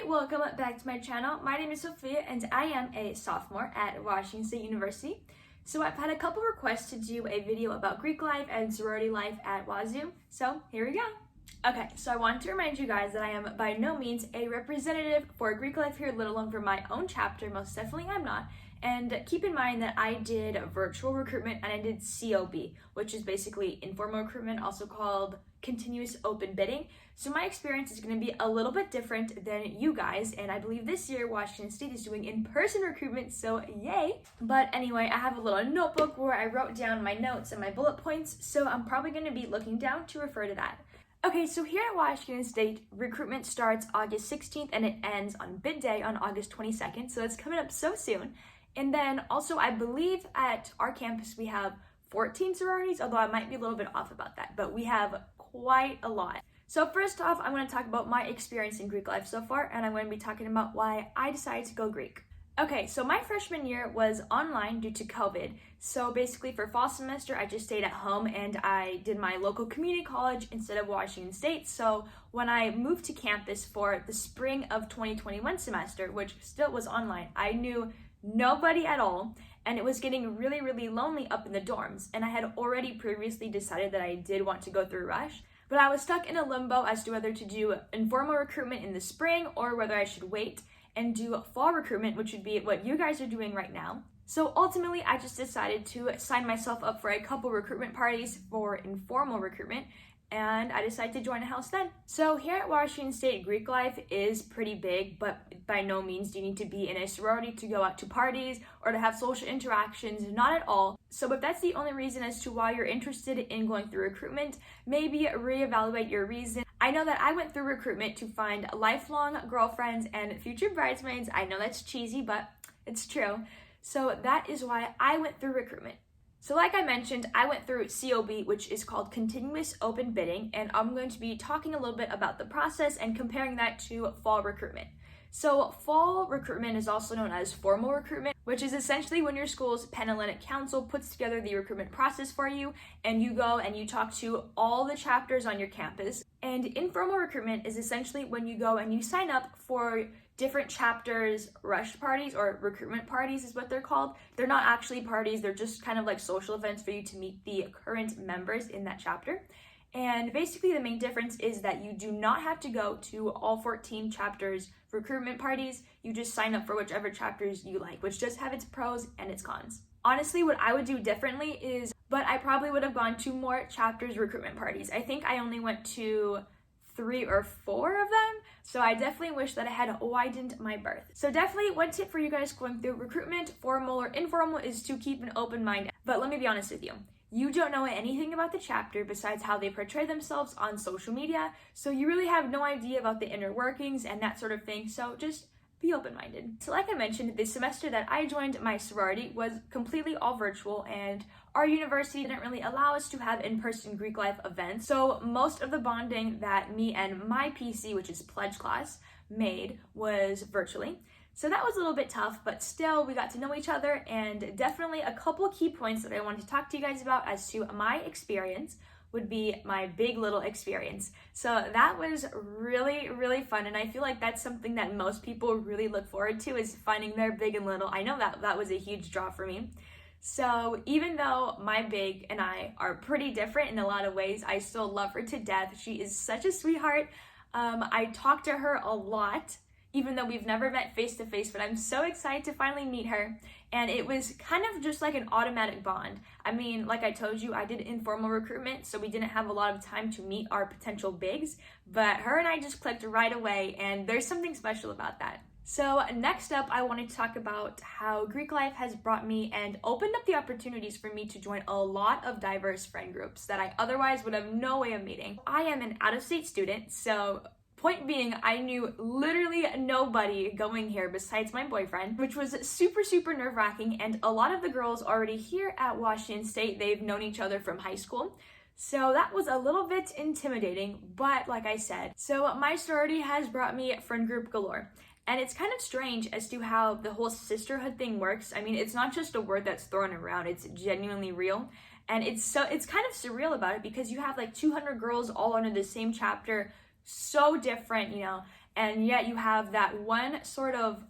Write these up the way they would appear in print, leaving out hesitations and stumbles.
welcome back to my channel. My name is Sophia and I am a sophomore at Washington State University. So I've had a couple requests to do a video about Greek life and sorority life at Wazoo. So here we go. Okay, so I want to remind you guys that I am by no means a representative for Greek life here, let alone for my own chapter. Most definitely I'm not. And keep in mind that I did virtual recruitment and I did COB, which is basically informal recruitment, also called continuous open bidding. So my experience is going to be a little bit different than you guys, and I believe this year Washington State is doing in-person recruitment, so yay! But anyway, I have a little notebook where I wrote down my notes and my bullet points, so I'm probably going to be looking down to refer to that. Okay, so here at Washington State, recruitment starts August 16th and it ends on bid day on August 22nd, so it's coming up so soon. And then also, I believe at our campus we have 14 sororities, although I might be a little bit off about that, but we have quite a lot. So first off, I'm going to talk about my experience in Greek life so far, and I'm going to be talking about why I decided to go Greek. Okay, so my freshman year was online due to COVID. So basically for fall semester, I just stayed at home and I did my local community college instead of Washington State. So when I moved to campus for the spring of 2021 semester, which still was online, I knew nobody at all, and it was getting really, really lonely up in the dorms. And I had already previously decided that I did want to go through Rush, but I was stuck in a limbo as to whether to do informal recruitment in the spring or whether I should wait and do fall recruitment, which would be what you guys are doing right now. So ultimately, I just decided to sign myself up for a couple recruitment parties for informal recruitment, and I decided to join a house then. So here at Washington State, Greek life is pretty big, but by no means do you need to be in a sorority to go out to parties or to have social interactions, not at all. So if that's the only reason as to why you're interested in going through recruitment, maybe reevaluate your reason. I know that I went through recruitment to find lifelong girlfriends and future bridesmaids. I know that's cheesy, but it's true. So that is why I went through recruitment. So like I mentioned, I went through COB, which is called continuous open bidding, and I'm going to be talking a little bit about the process and comparing that to fall recruitment. So fall recruitment is also known as formal recruitment, which is essentially when your school's Panhellenic Council puts together the recruitment process for you, and you go and you talk to all the chapters on your campus. And informal recruitment is essentially when you go and you sign up for different chapters, rush parties, or recruitment parties is what they're called. They're not actually parties, they're just kind of like social events for you to meet the current members in that chapter. And basically the main difference is that you do not have to go to all 14 chapters recruitment parties. You just sign up for whichever chapters you like, which does have its pros and its cons. Honestly, what I would do differently is, but I probably would have gone to more chapters recruitment parties. I think I only went to 3 or 4 of them, so I definitely wish that I had widened my berth. So definitely one tip for you guys going through recruitment, formal or informal, is to keep an open mind. But let me be honest with you. You don't know anything about the chapter besides how they portray themselves on social media, so you really have no idea about the inner workings and that sort of thing, so just be open-minded. So like I mentioned, the semester that I joined my sorority was completely all virtual, and our university didn't really allow us to have in-person Greek life events, so most of the bonding that me and my PC, which is pledge class, made was virtually. So that was a little bit tough, but still we got to know each other, and definitely a couple key points that I wanted to talk to you guys about as to my experience would be my big little experience. So that was really, really fun, and I feel like that's something that most people really look forward to, is finding their big and little. I know that was a huge draw for me. So even though my big and I are pretty different in a lot of ways, I still love her to death. She is such a sweetheart. I talk to her a lot, even though we've never met face to face, but I'm so excited to finally meet her. And it was kind of just like an automatic bond. I mean, like I told you, I did informal recruitment, so we didn't have a lot of time to meet our potential bigs, but her and I just clicked right away, and there's something special about that. So next up, I wanted to talk about how Greek life has brought me and opened up the opportunities for me to join a lot of diverse friend groups that I otherwise would have no way of meeting. I am an out-of-state student, so point being, I knew literally nobody going here besides my boyfriend, which was super, super nerve-wracking, and a lot of the girls already here at Washington State, they've known each other from high school. So that was a little bit intimidating, but like I said, so my sorority has brought me friend group galore. And it's kind of strange as to how the whole sisterhood thing works. I mean, it's not just a word that's thrown around, it's genuinely real. And it's kind of surreal about it because you have like 200 girls all under the same chapter, so different, and yet you have that one sort of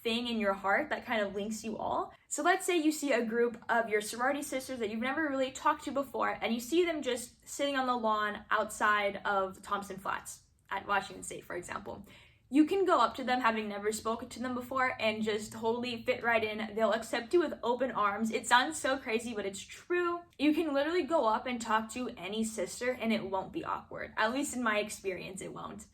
thing in your heart that kind of links you all. So let's say you see a group of your sorority sisters that you've never really talked to before, and you see them just sitting on the lawn outside of Thompson Flats at Washington State, for example. You can go up to them, having never spoken to them before, and just totally fit right in. They'll accept you with open arms. It sounds so crazy, but it's true. You can literally go up and talk to any sister and it won't be awkward. At least in my experience, it won't.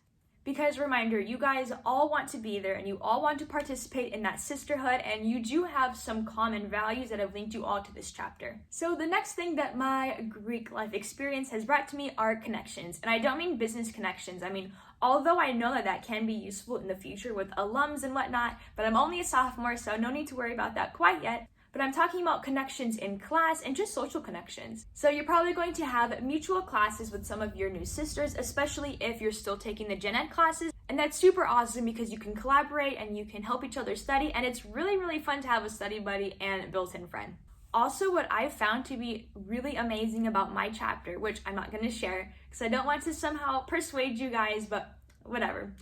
Because reminder, you guys all want to be there and you all want to participate in that sisterhood, and you do have some common values that have linked you all to this chapter. So the next thing that my Greek life experience has brought to me are connections. And I don't mean business connections. I mean, although I know that that can be useful in the future with alums and whatnot, but I'm only a sophomore, so no need to worry about that quite yet. But I'm talking about connections in class and just social connections. So you're probably going to have mutual classes with some of your new sisters, especially if you're still taking the gen ed classes. And that's super awesome because you can collaborate and you can help each other study, and it's really, really fun to have a study buddy and built-in friend. Also, what I found to be really amazing about my chapter, which I'm not going to share because I don't want to somehow persuade you guys, but whatever.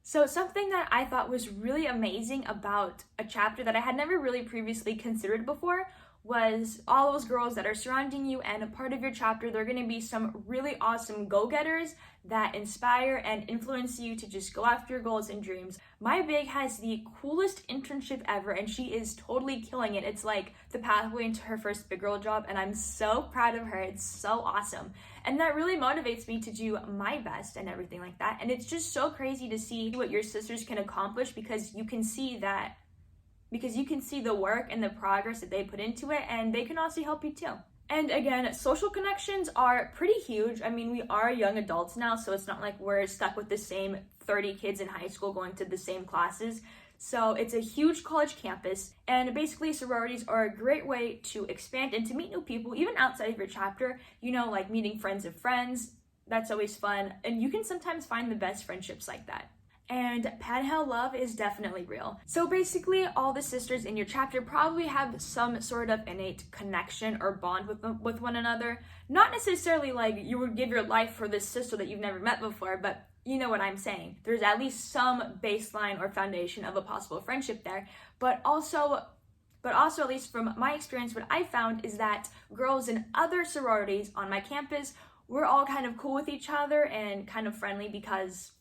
So something that I thought was really amazing about a chapter that I had never really previously considered before was all those girls that are surrounding you, and a part of your chapter, they're going to be some really awesome go-getters that inspire and influence you to just go after your goals and dreams. My big has the coolest internship ever, and she is totally killing it. It's like the pathway into her first big girl job, and I'm so proud of her. It's so awesome. And that really motivates me to do my best and everything like that. And it's just so crazy to see what your sisters can accomplish because you can see the work and the progress that they put into it, and they can also help you too. And again, social connections are pretty huge. I mean, we are young adults now, so it's not like we're stuck with the same 30 kids in high school going to the same classes. So it's a huge college campus, and basically sororities are a great way to expand and to meet new people, even outside of your chapter, like meeting friends of friends. That's always fun, and you can sometimes find the best friendships like that. And pen pal love is definitely real. So basically, all the sisters in your chapter probably have some sort of innate connection or bond with one another. Not necessarily like you would give your life for this sister that you've never met before, but you know what I'm saying. There's at least some baseline or foundation of a possible friendship there. But also at least from my experience, what I found is that girls in other sororities on my campus, we're all kind of cool with each other and kind of friendly because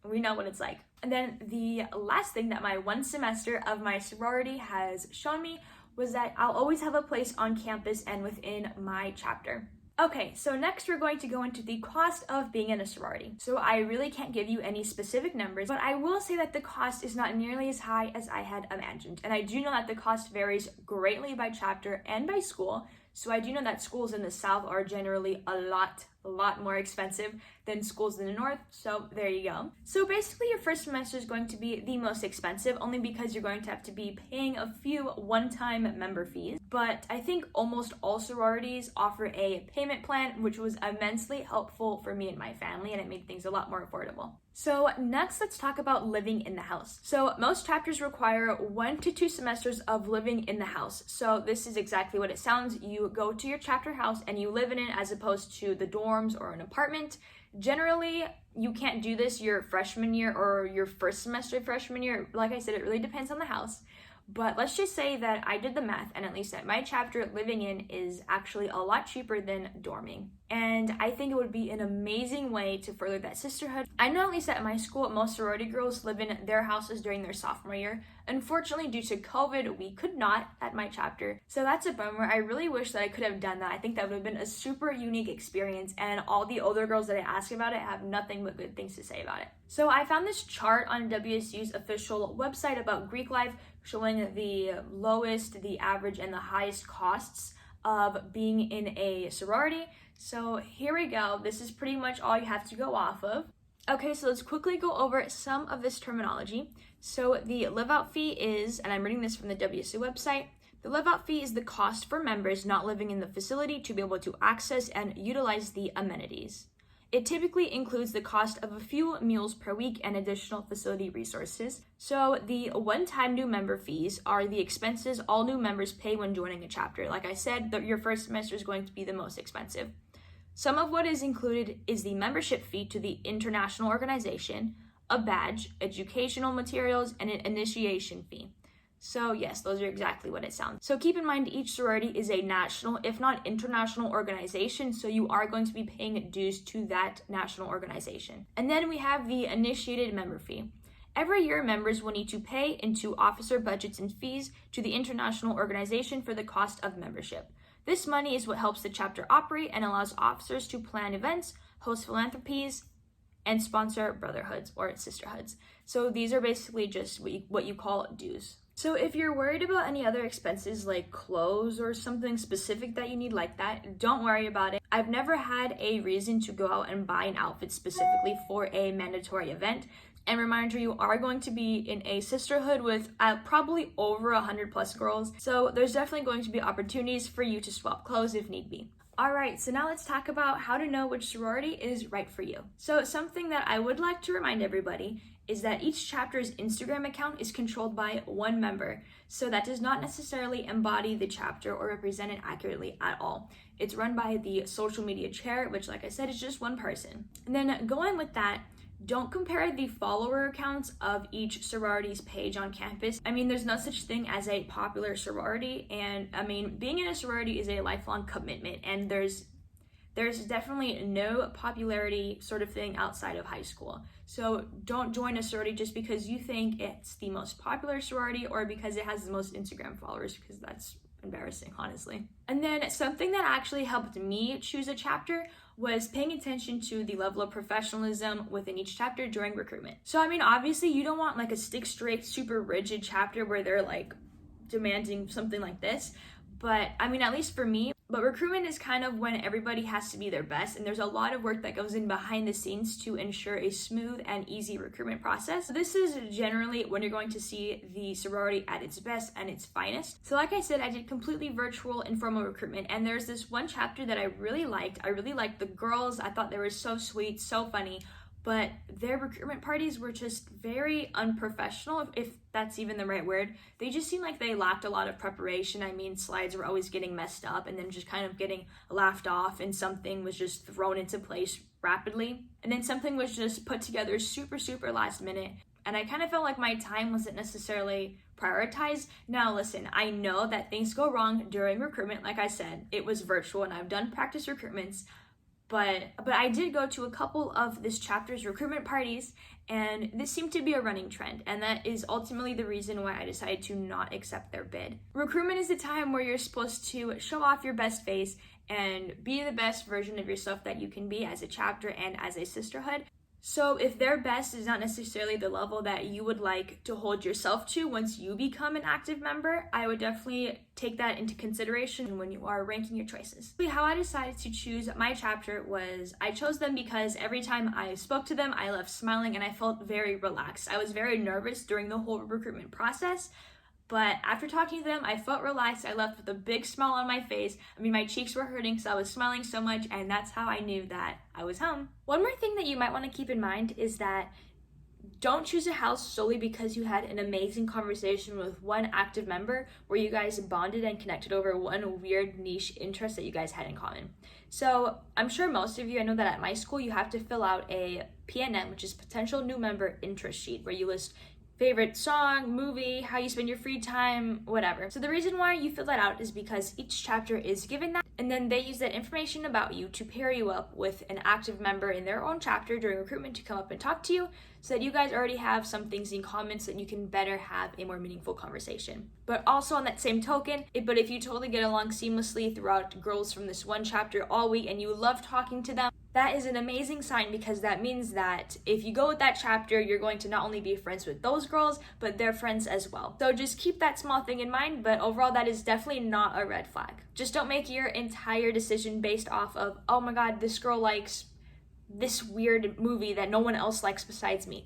we know what it's like. And then the last thing that my one semester of my sorority has shown me was that I'll always have a place on campus and within my chapter. Okay, so next we're going to go into the cost of being in a sorority. So I really can't give you any specific numbers, but I will say that the cost is not nearly as high as I had imagined. And I do know that the cost varies greatly by chapter and by school. So I do know that schools in the South are generally a lot more expensive than schools in the North. So there you go. So basically your first semester is going to be the most expensive, only because you're going to have to be paying a few one-time member fees. But I think almost all sororities offer a payment plan, which was immensely helpful for me and my family, and it made things a lot more affordable. So next, let's talk about living in the house. So most chapters require 1 to 2 semesters of living in the house. So this is exactly what it sounds. You go to your chapter house and you live in it as opposed to the dorms or an apartment. Generally, you can't do this your freshman year or your first semester freshman year. Like I said, it really depends on the house. But let's just say that I did the math, and at least at my chapter, living in is actually a lot cheaper than dorming. And I think it would be an amazing way to further that sisterhood. I know at least at my school, most sorority girls live in their houses during their sophomore year. Unfortunately, due to COVID, we could not at my chapter. So that's a bummer. I really wish that I could have done that. I think that would have been a super unique experience, and all the older girls that I ask about it have nothing but good things to say about it. So I found this chart on WSU's official website about Greek life, showing the lowest, the average, and the highest costs of being in a sorority. So here we go. This is pretty much all you have to go off of. Okay, so let's quickly go over some of this terminology. So the live-out fee is, and I'm reading this from the WSU website, the live-out fee is the cost for members not living in the facility to be able to access and utilize the amenities. It typically includes the cost of a few meals per week and additional facility resources. So the one-time new member fees are the expenses all new members pay when joining a chapter. Like I said, your first semester is going to be the most expensive. Some of what is included is the membership fee to the international organization, a badge, educational materials, and an initiation fee. So yes, those are exactly what it sounds. So keep in mind each sorority is a national, if not international organization, so you are going to be paying dues to that national organization. And then we have the initiated member fee. Every year, members will need to pay into officer budgets and fees to the international organization for the cost of membership. This money is what helps the chapter operate and allows officers to plan events, host philanthropies, and sponsor brotherhoods or sisterhoods. So these are basically just what you call dues. So if you're worried about any other expenses like clothes or something specific that you need like that, don't worry about it. I've never had a reason to go out and buy an outfit specifically for a mandatory event. And reminder, you are going to be in a sisterhood with probably over 100 plus girls. So there's definitely going to be opportunities for you to swap clothes if need be. All right, so now let's talk about how to know which sorority is right for you. So something that I would like to remind everybody is that each chapter's Instagram account is controlled by one member. So that does not necessarily embody the chapter or represent it accurately at all. It's run by the social media chair, which like I said, is just one person. And then going with that, don't compare the follower accounts of each sorority's page on campus. I mean, there's no such thing as a popular sorority, and I mean, being in a sorority is a lifelong commitment, and there's definitely no popularity sort of thing outside of high school. So don't join a sorority just because you think it's the most popular sorority or because it has the most Instagram followers, because that's embarrassing, honestly. And then something that actually helped me choose a chapter was paying attention to the level of professionalism within each chapter during recruitment. So I mean, obviously you don't want like a stick straight, super rigid chapter where they're like demanding something like this, but I mean, at least for me. But recruitment is kind of when everybody has to be their best, and there's a lot of work that goes in behind the scenes to ensure a smooth and easy recruitment process. So this is generally when you're going to see the sorority at its best and its finest. So like I said, I did completely virtual informal recruitment, and there's this one chapter that I really liked. I really liked the girls. I thought they were so sweet, so funny. But their recruitment parties were just very unprofessional, if that's even the right word. They just seemed like they lacked a lot of preparation. I mean, slides were always getting messed up and then just kind of getting laughed off, and something was just thrown into place rapidly. And then something was just put together super, super last minute. And I kind of felt like my time wasn't necessarily prioritized. Now, listen, I know that things go wrong during recruitment. Like I said, it was virtual and I've done practice recruitments. But I did go to a couple of this chapter's recruitment parties, and this seemed to be a running trend, and that is ultimately the reason why I decided to not accept their bid. Recruitment is the time where you're supposed to show off your best face and be the best version of yourself that you can be as a chapter and as a sisterhood. So if their best is not necessarily the level that you would like to hold yourself to once you become an active member, I would definitely take that into consideration when you are ranking your choices. How I decided to choose my chapter was I chose them because every time I spoke to them, I left smiling and I felt very relaxed. I was very nervous during the whole recruitment process, but after talking to them, I felt relaxed. I left with a big smile on my face. I mean, my cheeks were hurting because I was smiling so much, and that's how I knew that I was home. One more thing that you might want to keep in mind is that don't choose a house solely because you had an amazing conversation with one active member where you guys bonded and connected over one weird niche interest that you guys had in common. So I'm sure most of you, I know that at my school, you have to fill out a PNM, which is potential new member interest sheet, where you list favorite song, movie, how you spend your free time, whatever. So the reason why you fill that out is because each chapter is given that, and then they use that information about you to pair you up with an active member in their own chapter during recruitment to come up and talk to you, so that you guys already have some things in common so that you can better have a more meaningful conversation. But also on that same token, if you totally get along seamlessly throughout girls from this one chapter all week and you love talking to them, that is an amazing sign, because that means that if you go with that chapter, you're going to not only be friends with those girls, but their friends as well. So just keep that small thing in mind, but overall that is definitely not a red flag. Just don't make your entire decision based off of, oh my god, this girl likes this weird movie that no one else likes besides me.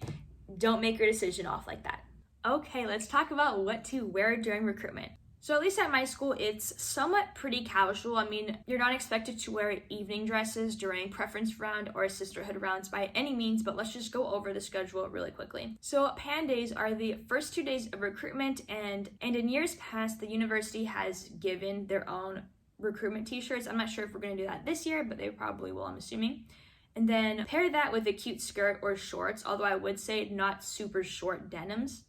Don't make your decision off like that. Okay, let's talk about what to wear during recruitment. So at least at my school, it's somewhat pretty casual. I mean, you're not expected to wear evening dresses during preference round or sisterhood rounds by any means, but let's just go over the schedule really quickly. So Pan Days are the first 2 days of recruitment, and in years past, the university has given their own recruitment t-shirts. I'm not sure if we're going to do that this year, but they probably will, I'm assuming. And then pair that with a cute skirt or shorts, although I would say not super short denims.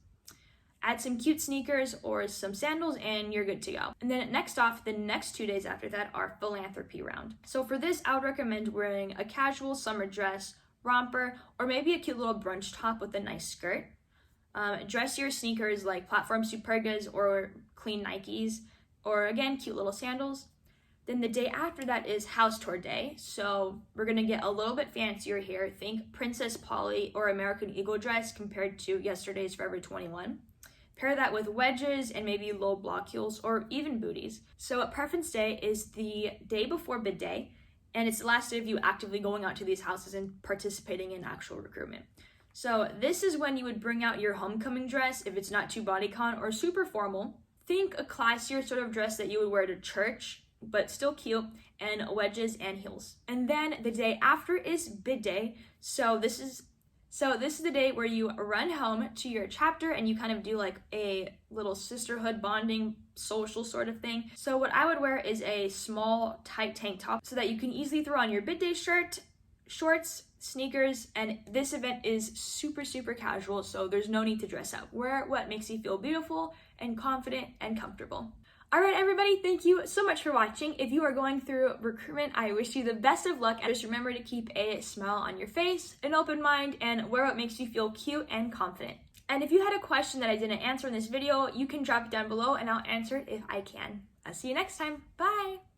Add some cute sneakers or some sandals and you're good to go. And then next off, the next 2 days after that are philanthropy round. So for this, I would recommend wearing a casual summer dress, romper, or maybe a cute little brunch top with a nice skirt. Dress your sneakers like platform Supergas or clean Nikes, or again, cute little sandals. Then the day after that is house tour day. So we're gonna get a little bit fancier here. Think Princess Polly or American Eagle dress compared to yesterday's Forever 21. Pair that with wedges and maybe low block heels or even booties. So a preference day is the day before bid day, and it's the last day of you actively going out to these houses and participating in actual recruitment. So this is when you would bring out your homecoming dress if it's not too bodycon or super formal. Think a classier sort of dress that you would wear to church, but still cute, and wedges and heels. And then the day after is bid day. So this is the day where you run home to your chapter and you kind of do like a little sisterhood bonding social sort of thing. So what I would wear is a small tight tank top so that you can easily throw on your bid day shirt, shorts, sneakers, and this event is super, super casual, so there's no need to dress up. Wear what makes you feel beautiful and confident and comfortable. All right, everybody, thank you so much for watching. If you are going through recruitment, I wish you the best of luck. And just remember to keep a smile on your face, an open mind, and wear what makes you feel cute and confident. And if you had a question that I didn't answer in this video, you can drop it down below and I'll answer it if I can. I'll see you next time. Bye.